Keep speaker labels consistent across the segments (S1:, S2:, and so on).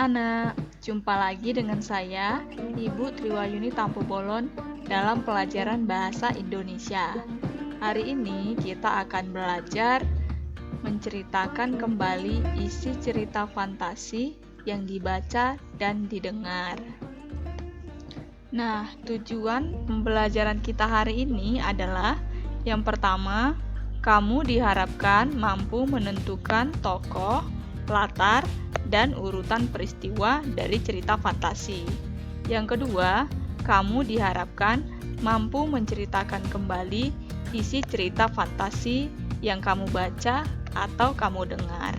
S1: anak-anak, jumpa lagi dengan saya, Ibu Triwayuni Tampu Bolon dalam pelajaran Bahasa Indonesia. Hari ini kita akan belajar menceritakan kembali isi cerita fantasi yang dibaca dan didengar. Nah, tujuan pembelajaran kita hari ini adalah yang pertama, kamu diharapkan mampu menentukan tokoh, latar, dan urutan peristiwa dari cerita fantasi. Yang kedua, kamu diharapkan mampu menceritakan kembali isi cerita fantasi yang kamu baca atau kamu dengar.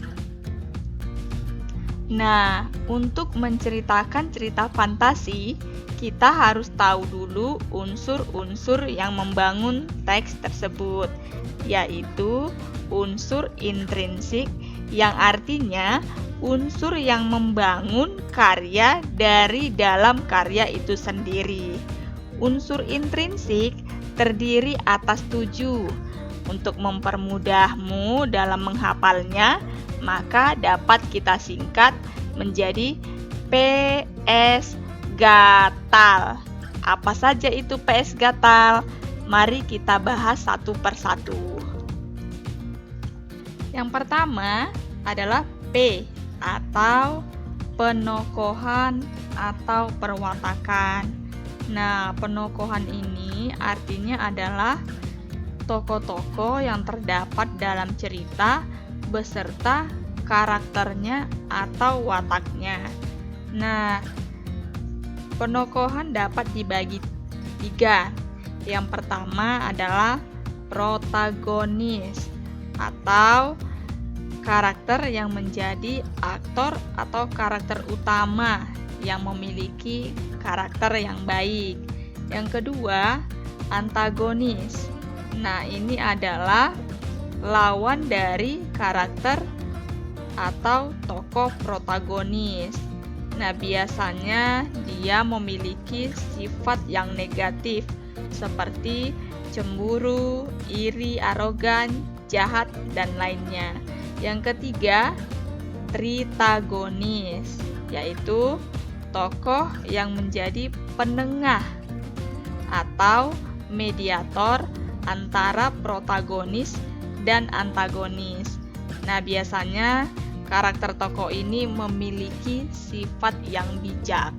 S1: Nah, untuk menceritakan cerita fantasi, kita harus tahu dulu unsur-unsur yang membangun teks tersebut, yaitu unsur intrinsik yang artinya unsur yang membangun karya dari dalam karya itu sendiri. Unsur intrinsik terdiri atas 7. Untuk mempermudahmu dalam menghafalnya, maka dapat kita singkat menjadi PS Gatal. Apa saja itu PS Gatal? Mari kita bahas satu persatu. Yang pertama adalah P atau penokohan atau perwatakan. Nah, penokohan ini artinya adalah tokoh-tokoh yang terdapat dalam cerita beserta karakternya atau wataknya. Nah, penokohan dapat dibagi 3. Yang pertama adalah protagonis atau karakter yang menjadi aktor atau karakter utama yang memiliki karakter yang baik. Yang kedua, antagonis. Nah, ini adalah lawan dari karakter atau tokoh protagonis. Nah, biasanya dia memiliki sifat yang negatif seperti cemburu, iri, arogan, jahat, dan lainnya. Yang ketiga, tritagonis, yaitu tokoh yang menjadi penengah atau mediator antara protagonis dan antagonis. Nah, biasanya karakter tokoh ini memiliki sifat yang bijak.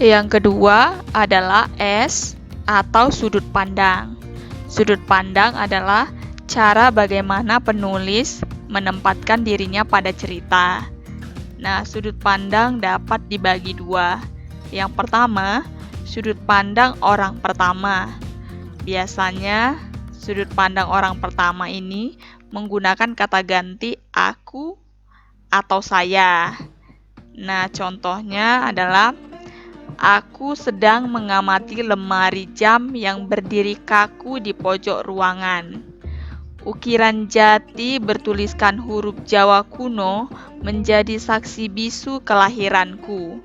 S1: Yang kedua adalah S atau sudut pandang. Sudut pandang adalah cara bagaimana penulis menempatkan dirinya pada cerita. Nah, sudut pandang dapat dibagi 2. Yang pertama, sudut pandang orang pertama. Biasanya, sudut pandang orang pertama ini menggunakan kata ganti aku atau saya. Nah, contohnya adalah aku sedang mengamati lemari jam yang berdiri kaku di pojok ruangan. Ukiran jati bertuliskan huruf Jawa kuno menjadi saksi bisu kelahiranku.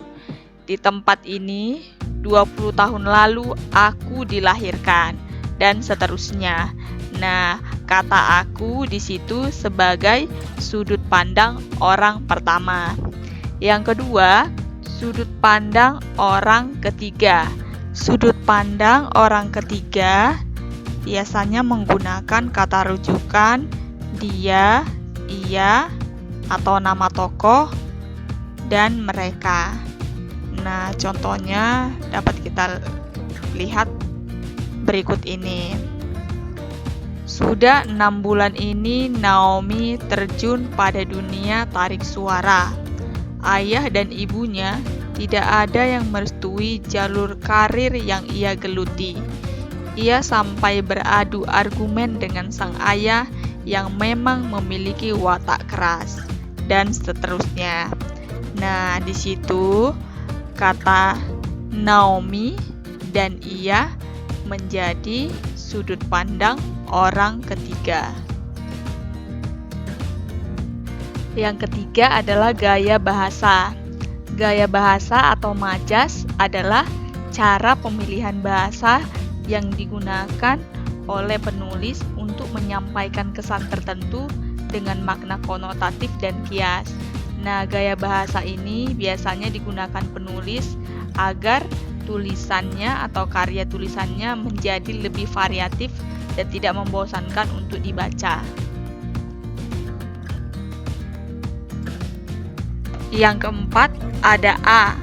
S1: Di tempat ini, 20 tahun lalu aku dilahirkan, dan seterusnya. Nah, kata aku di situ sebagai sudut pandang orang pertama. Yang kedua, sudut pandang orang ketiga. Sudut pandang orang ketiga biasanya menggunakan kata rujukan dia, ia, atau nama tokoh, dan mereka. Nah, contohnya dapat kita lihat berikut ini. Sudah 6 bulan ini Naomi terjun pada dunia tarik suara. Ayah dan ibunya tidak ada yang merestui jalur karir yang ia geluti. Ia sampai beradu argumen dengan sang ayah yang memang memiliki watak keras, dan seterusnya. Nah, di situ kata Naomi dan ia menjadi sudut pandang orang ketiga. Yang ketiga adalah gaya bahasa. Gaya bahasa atau majas adalah cara pemilihan bahasa yang digunakan oleh penulis untuk menyampaikan kesan tertentu dengan makna konotatif dan kias. Nah, gaya bahasa ini biasanya digunakan penulis agar tulisannya atau karya tulisannya menjadi lebih variatif dan tidak membosankan untuk dibaca. Yang keempat ada A,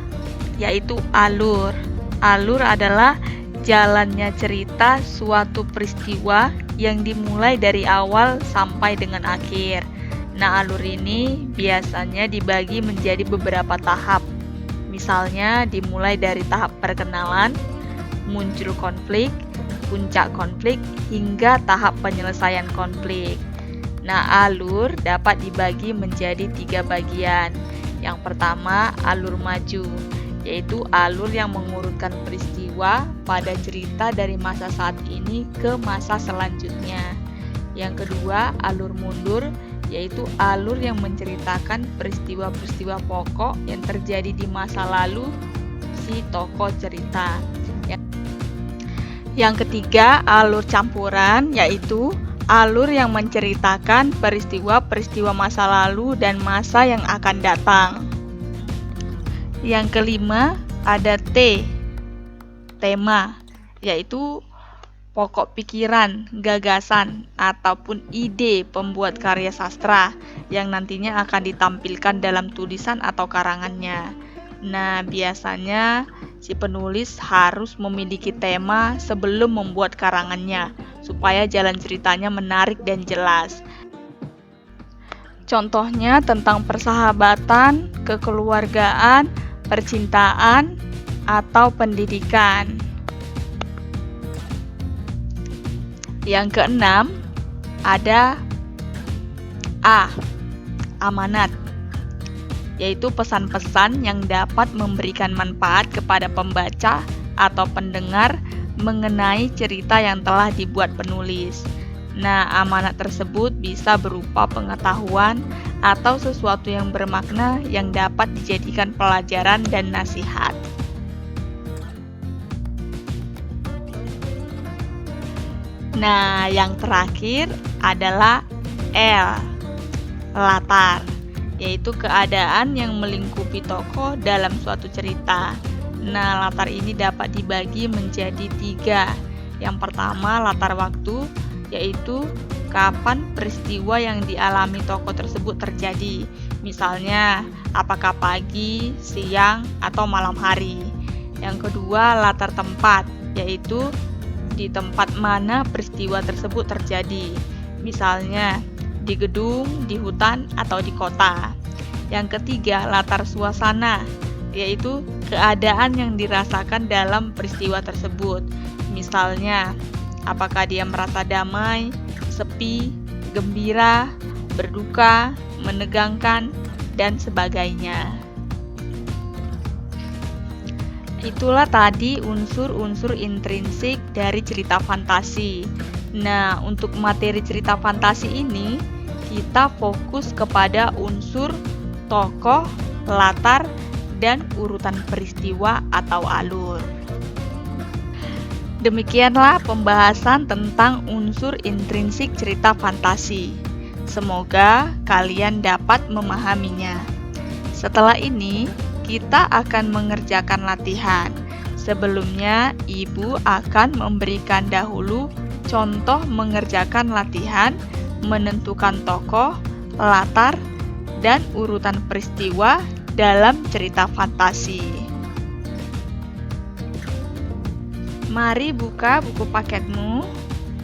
S1: yaitu alur. Alur adalah jalannya cerita suatu peristiwa yang dimulai dari awal sampai dengan akhir. Nah, alur ini biasanya dibagi menjadi beberapa tahap. Misalnya dimulai dari tahap perkenalan, muncul konflik, puncak konflik, hingga tahap penyelesaian konflik. Nah, alur dapat dibagi menjadi 3 bagian. Yang pertama, alur maju, yaitu alur yang mengurutkan peristiwa pada cerita dari masa saat ini ke masa selanjutnya. Yang kedua, alur mundur, yaitu alur yang menceritakan peristiwa-peristiwa pokok yang terjadi di masa lalu si tokoh cerita. Yang ketiga, alur campuran, yaitu alur yang menceritakan peristiwa-peristiwa masa lalu dan masa yang akan datang. Yang kelima, ada T, tema, yaitu pokok pikiran, gagasan, ataupun ide pembuat karya sastra yang nantinya akan ditampilkan dalam tulisan atau karangannya. Nah, biasanya si penulis harus memiliki tema sebelum membuat karangannya, supaya jalan ceritanya menarik dan jelas. Contohnya tentang persahabatan, kekeluargaan, percintaan, atau pendidikan. Yang keenam, ada A, amanat, yaitu pesan-pesan yang dapat memberikan manfaat kepada pembaca atau pendengar mengenai cerita yang telah dibuat penulis. Nah, amanat tersebut bisa berupa pengetahuan atau sesuatu yang bermakna yang dapat dijadikan pelajaran dan nasihat. Nah, yang terakhir adalah L, latar, yaitu keadaan yang melingkupi tokoh dalam suatu cerita. Nah, latar ini dapat dibagi menjadi 3. Yang pertama, latar waktu, yaitu kapan peristiwa yang dialami tokoh tersebut terjadi. Misalnya, apakah pagi, siang, atau malam hari. Yang kedua, latar tempat, yaitu di tempat mana peristiwa tersebut terjadi. Misalnya, di gedung, di hutan, atau di kota. Yang ketiga, latar suasana, yaitu keadaan yang dirasakan dalam peristiwa tersebut. Misalnya, apakah dia merasa damai, sepi, gembira, berduka, menegangkan, dan sebagainya. Itulah tadi unsur-unsur intrinsik dari cerita fantasi. Nah, untuk materi cerita fantasi ini, kita fokus kepada unsur tokoh, latar, dan urutan peristiwa atau alur. Demikianlah pembahasan tentang unsur intrinsik cerita fantasi. Semoga kalian dapat memahaminya. Setelah ini, kita akan mengerjakan latihan. Sebelumnya, Ibu akan memberikan dahulu contoh mengerjakan latihan, menentukan tokoh, latar, dan urutan peristiwa dalam cerita fantasi. Mari buka buku paketmu,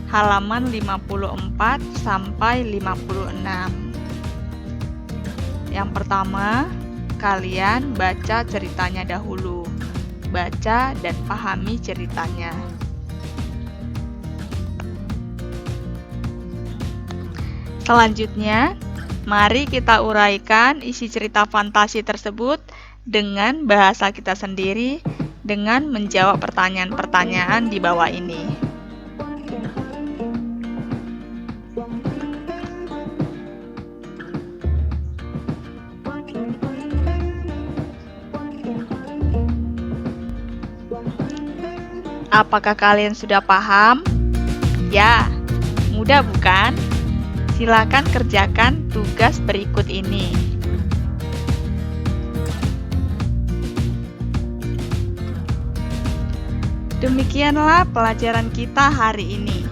S1: halaman 54 sampai 56. Yang pertama, kalian baca ceritanya dahulu. Baca dan pahami ceritanya. Selanjutnya, mari kita uraikan isi cerita fantasi tersebut dengan bahasa kita sendiri dengan menjawab pertanyaan-pertanyaan di bawah ini. Apakah kalian sudah paham? Ya, mudah bukan? Silakan kerjakan tugas berikut ini. Demikianlah pelajaran kita hari ini.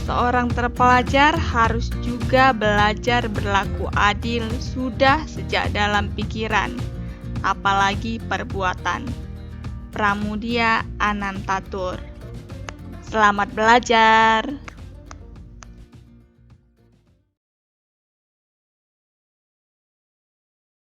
S1: Seorang terpelajar harus juga belajar berlaku adil sudah sejak dalam pikiran, apalagi perbuatan. Pramudia Anantatur. Selamat belajar!